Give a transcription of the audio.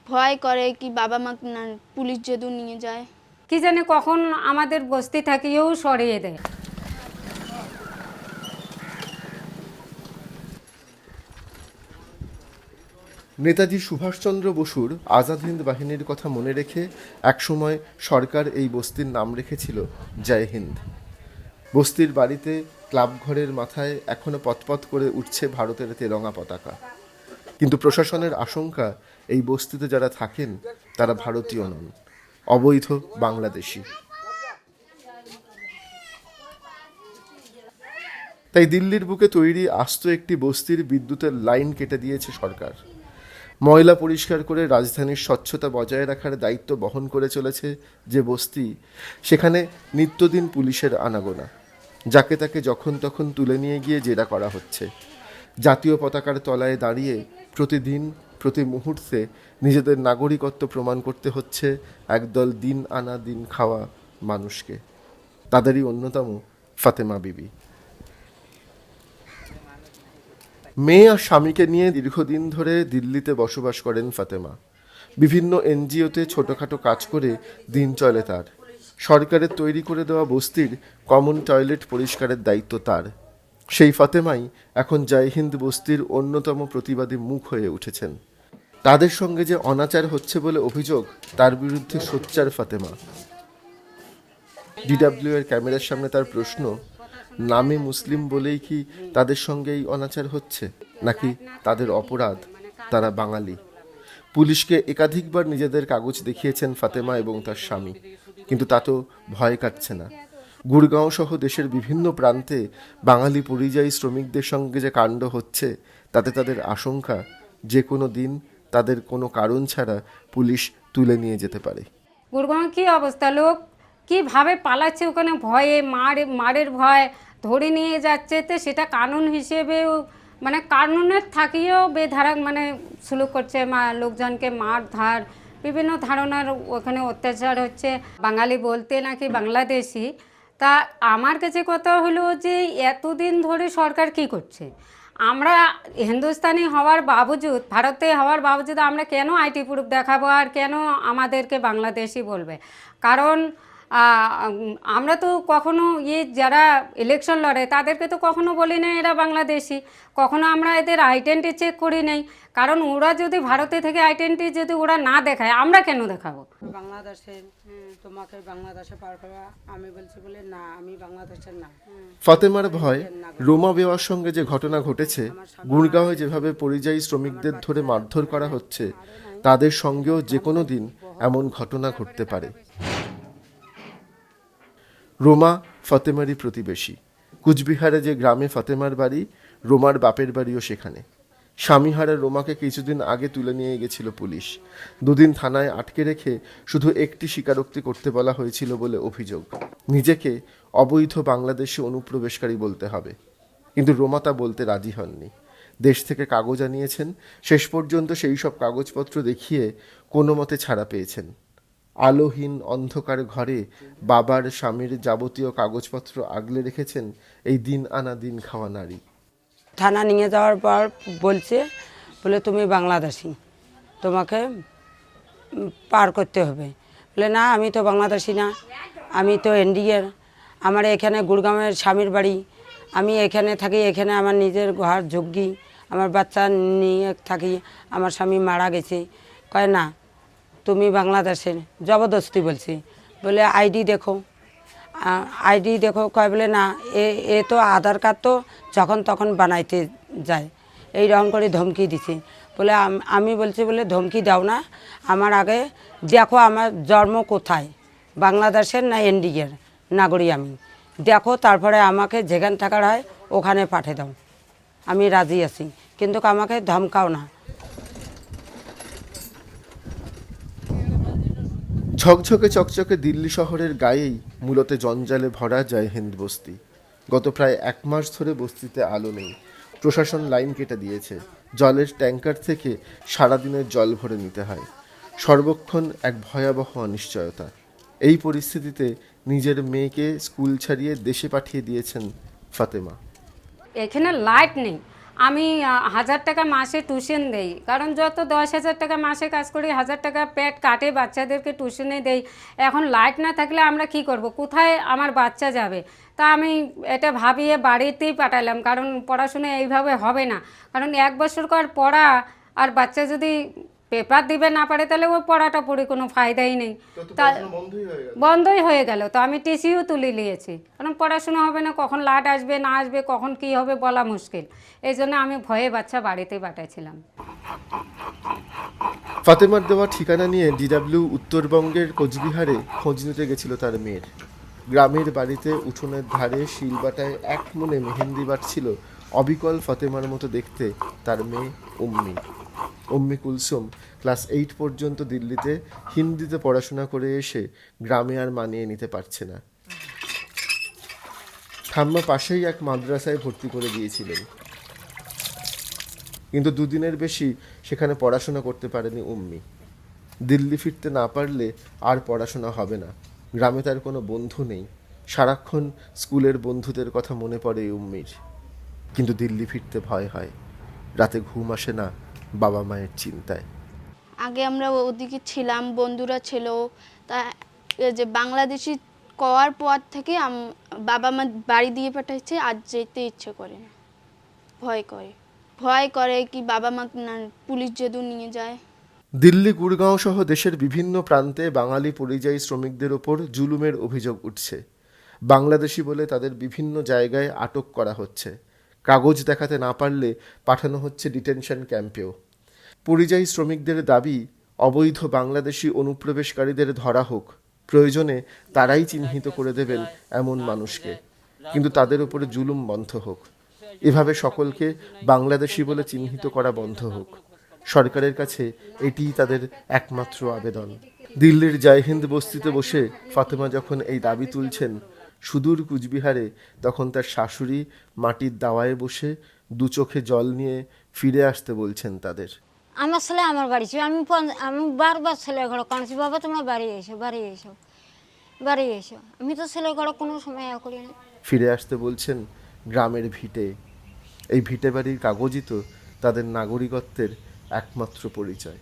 ভয় করে কি বাবা মা না পুলিশ যদি নিয়ে যায়। কি জানে কখন আমাদের বস্তি থাকিও সরিয়ে দেয়। নেতাজি সুভাষচন্দ্র বসুর আজাদ হিন্দ বাহিনীর কথা মনে রেখে একসময় সরকার এই বস্তির নাম রেখেছিল জয় হিন্দ। বস্তির বাড়িতে ক্লাব ঘরের মাথায় এখনো পতপত করে উঠছে ভারতের তেরঙা পতাকা। কিন্তু প্রশাসনের আশঙ্কা এই বস্তিতে যারা থাকেন তারা ভারতীয় নন, অবৈধ বাংলাদেশি। তাই দিল্লির বুকে তৈরি আস্ত একটি বস্তির বিদ্যুতের লাইন কেটে দিয়েছে সরকার। ময়লা পরিষ্কার করে রাজধানীর স্বচ্ছতা বজায় রাখার দায়িত্ব বহন করে চলেছে যে বস্তি, সেখানে নিত্যদিন পুলিশের আনাগোনা। যাকে তাকে যখন তখন তুলে নিয়ে গিয়ে জেরা করা হচ্ছে। জাতীয় পতাকার তলায় দাঁড়িয়ে প্রতিদিন প্রতি মুহূর্তে নিজেদের নাগরিকত্ব প্রমাণ করতে হচ্ছে একদল দিন আনা দিন খাওয়া মানুষকে। তাদেরই অন্যতম ফাতেমা বিবি। মেয়ে আর স্বামীকে নিয়ে দীর্ঘদিন ধরে দিল্লিতে বসবাস করেন ফাতেমা। বিভিন্ন এনজিওতে ছোটোখাটো কাজ করে দিন চলে তার। সরকারের তৈরি করে দেওয়া বস্তির কমন টয়লেট পরিষ্কারের দায়িত্ব তার। সেই ফাতেমাই এখন জয় হিন্দ বস্তির অন্যতম প্রতিবাদী মুখ হয়ে উঠেছেন। তাদের সঙ্গে যে অনাচার হচ্ছে বলে অভিযোগ, তার বিরুদ্ধে সোচ্চার ফাতেমা। ডিডব্লিউ এর ক্যামেরার সামনে তার প্রশ্ন, নামে মুসলিম বলেই কি তাদের সঙ্গে এই অনাচার হচ্ছে, নাকি তাদের অপরাধ তারা বাঙালি? পুলিশকে একাধিকবার নিজেদের কাগজ দেখিয়েছেন ফাতেমা এবং তার স্বামী, কিন্তু তা তো ভয় কাটছে না। গুড়গাঁও সহ দেশের বিভিন্ন প্রান্তে বাঙালি পরিযায়ী শ্রমিকদের সঙ্গে যে কাণ্ড হচ্ছে, তাতে তাদের আশঙ্কা যে কোনো দিন তাদের কোনো কারণ ছাড়া পুলিশ তুলে নিয়ে যেতে পারে। গুড়গাঁও কি অবস্থা, লোক কিভাবে পালাচ্ছে ওখানে, ভয়ে মারের ভয় ধরে নিয়ে যাচ্ছে। তো সেটা কানুন হিসেবেও মানে কানুনের থাকিয়েও বেধারাক মানে সুলুক করছে, লোকজনকে মার ধার বিভিন্ন ধারণার ওখানে অত্যাচার হচ্ছে। বাঙালি বলতে নাকি বাংলাদেশি। তা আমার কাছে কথা হলো যে এতদিন ধরে সরকার কি করছে? আমরা হিন্দুস্তানি হওয়ার বাবজুদ, ভারতে হওয়ার বাবজুদ আমরা কেন আইটি প্রুফ দেখাবো আর কেন আমাদেরকে বাংলাদেশি বলবে? কারণ আমরা তো কখনো যারা ইলেকশন লড়ে তাদেরকে তো কখনো বলি না এরা বাংলাদেশি, কখনো আমরা এদের আইডেন্টি চেক করি নাই। কারণ ওরা যদি ভারতে থেকে আইডেন্টি যদি ওরা না দেখায়, আমরা কেন দেখাবো? বাংলাদেশের, তোমাকে বাংলাদেশে পার করা, আমি বলছি বলে না, আমি বাংলাদেশের না। ফাতেমার ভয়, রোমা বেওয়ার সঙ্গে যে ঘটনা ঘটেছে, গুড়গাঁওয়ে যেভাবে পরিযায়ী শ্রমিকদের ধরে মারধর করা হচ্ছে, তাদের সঙ্গেও যে কোনো দিন এমন ঘটনা ঘটতে পারে। রোমা ফাতেমারই প্রতিবেশী। কুচবিহারে যে গ্রামে ফাতেমার বাড়ি, রোমার বাপের বাড়িও সেখানে। স্বামীহারা রোমাকে কিছুদিন আগে তুলে নিয়ে গেছিল পুলিশ। দুদিন থানায় আটকে রেখে শুধু একটি স্বীকারোক্তি করতে বলা হয়েছিল বলে অভিযোগ। নিজেকে অবৈধ বাংলাদেশি অনুপ্রবেশকারী বলতে হবে, কিন্তু রোমা তা বলতে রাজি হননি। দেশ থেকে কাগজ আনিয়েছেন, শেষ পর্যন্ত সেই সব কাগজপত্র দেখিয়ে কোনো মতে ছাড়া পেয়েছেন। আলোহীন অন্ধকার ঘরে বাবার স্বামীর যাবতীয় কাগজপত্র আগলে রেখেছেন এই দিন আনা দিন খাওয়া নারী। থানা নিয়ে যাওয়ার পর বলছে বলে তুমি বাংলাদেশি, তোমাকে পার করতে হবে। বলে না, আমি তো বাংলাদেশি না, আমি তো ইন্ডিয়ার। আমার এখানে গুড়গাঁওয়ের স্বামীর বাড়ি, আমি এখানে থাকি, এখানে আমার নিজের ঘর ঝুঁকি, আমার বাচ্চা নিয়ে থাকি, আমার স্বামী মারা গেছে। কয় না, তুমি বাংলাদেশের। জবরদস্তি বলছি, বলে আইডি দেখো, আইডি দেখো। কয় বলে না, এ তো আধার কার্ড তো যখন তখন বানাইতে যায়, এই রকম করে ধমকি দিছে। বলে আমি বলছি বলে ধমকি দাও না, আমার আগে দেখো আমার জন্ম কোথায়, বাংলাদেশের না ইন্ডিয়ার নাগরিক আমি, দেখো তারপরে আমাকে যেখানে থাকার হয় ওখানে পাঠিয়ে দাও, আমি রাজি আছি, কিন্তু আমাকে ধমকাও না। ঝকঝকে চকচকে দিল্লি শহরের গায়েই মূলত জঞ্জালে ভরা জয় হিন্দ বস্তি। গত প্রায় 1 মাস ধরে বস্তিতে আলো নেই। প্রশাসন লাইন কেটে দিয়েছে। জলের ট্যাঙ্কার থেকে সারাদিনের জল ভরে নিতে হয়। সর্বক্ষণ এক ভয়াবহ অনিশ্চয়তা। এই পরিস্থিতিতে নিজের মেয়েকে স্কুল ছাড়িয়ে দেশে পাঠিয়ে দিয়েছেন ফাতেমা। এখানে লাইট নেই, আমি 1000 টাকা মাসে টিউশন দেই, কারণ যত 10,000 টাকা মাসে কাজ করি 1000 টাকা পেট কাটে বাচ্চাদেরকে টিউশনে দেই। এখন লাইট না থাকলে আমরা কি করব, কোথায় আমার বাচ্চা যাবে? তা আমি এটা ভাবিয়ে বাড়িতেই পাঠালাম, কারণ পড়াশোনা এইভাবে হবে না। কারণ 1 বছর পর পড়া আর বাচ্চা যদি পেপার দিবে না পারে তাহলে ওই পড়াটা পড়ে কোনো ফায়দাই নেই। তা বন্ধই হয়ে গেল। তো আমি টিসিও তুলে নিয়েছি, কারণ পড়াশোনা হবে না, কখন লাট আসবে না আসবে, কখন কি হবে বলা মুশকিল। এই জন্য আমি ভয়ে বাচ্চা বাড়িতে পাঠাইছিলাম। ফাতেমার দেওয়া ঠিকানা নিয়ে ডিডাব্লিউ উত্তরবঙ্গের কোচবিহারে খোঁজ নিতে গেছিল তার মেয়ের। গ্রামের বাড়িতে উঠোনের ধারে শিলবাটায় এক মনে মেহেন্দি বাটছিল অবিকল ফাতেমার মতো দেখতে তার মেয়ে উম্মি কুলসুম ক্লাস 8 পর্যন্ত দিল্লিতে হিন্দিতে পড়াশোনা করে এসে গ্রামে আর মানিয়ে নিতে পারছে না। ঠাম্মা পাশেই এক মাদ্রাসায় ভর্তি করে দিয়েছিলেন, কিন্তু 2 দিনের বেশি সেখানে পড়াশোনা করতে পারেনি উম্মি। দিল্লি ফিরতে না পারলে আর পড়াশোনা হবে না। গ্রামে তার কোনো বন্ধু নেই, সারাক্ষণ স্কুলের বন্ধুদের কথা মনে পড়ে উম্মির। কিন্তু দিল্লি ফিরতে ভয় হয়, রাতে ঘুম আসে না বাবা মায়ের চিন্তায়। আগে আমরা ওদিকে ছিলাম, বন্ধুরা ছিল, তা এই যে বাংলাদেশি করার পর থেকে বাবা মা বাড়ি দিয়ে পাঠাইছে, আর যেতে ইচ্ছে করে না, ভয় করে কি বাবা মা না পুলিশ যদি নিয়ে যায়। দিল্লি, গুড়গাঁও সহ দেশের বিভিন্ন প্রান্তে বাঙালি পরিযায়ী শ্রমিকদের ওপর জুলুমের অভিযোগ উঠছে। বাংলাদেশি বলে তাদের বিভিন্ন জায়গায় আটক করা হচ্ছে, কাগজ দেখাতে না পারলে পাঠানো হচ্ছে ডিটেনশন ক্যাম্পেও। পরিযায়ী শ্রমিকদের দাবি অবৈধ বাংলাদেশি অনুপ্রবেশকারীদের ধরা হোক, প্রয়োজনে তারাই চিহ্নিত করে দেবেন এমন মানুষকে, কিন্তু তাদের উপরে জুলুম বন্ধ হোক। এভাবে সকলকে বাংলাদেশি বলে চিহ্নিত করা বন্ধ হোক। সরকারের কাছে এটিই তাদের একমাত্র আবেদন। দিল্লির জয়হিন্দ বস্তিতে বসে ফাতেমা যখন এই দাবি তুলছেন সুদূর কুচবিহারে, তখন তার শাশুড়ি মাটির দাওয়ায় বসে 2 চোখে জল নিয়ে ফিরে আসতে বলছেন তাদের। আমার ছেলে আমার বাড়ি ছিল, আমি বারবার ছেলে ঘরে কাঁদছি, বাবা তোমরা বাড়ি এসো, বাড়ি এসো, বাড়ি এসো। আমি তো ছেলে ঘরে কোনো সময় করি না। ফিরে আসতে বলছেন গ্রামের ভিটে। এই ভিটে বাড়ির কাগজই তো তাদের নাগরিকত্বের একমাত্র পরিচয়।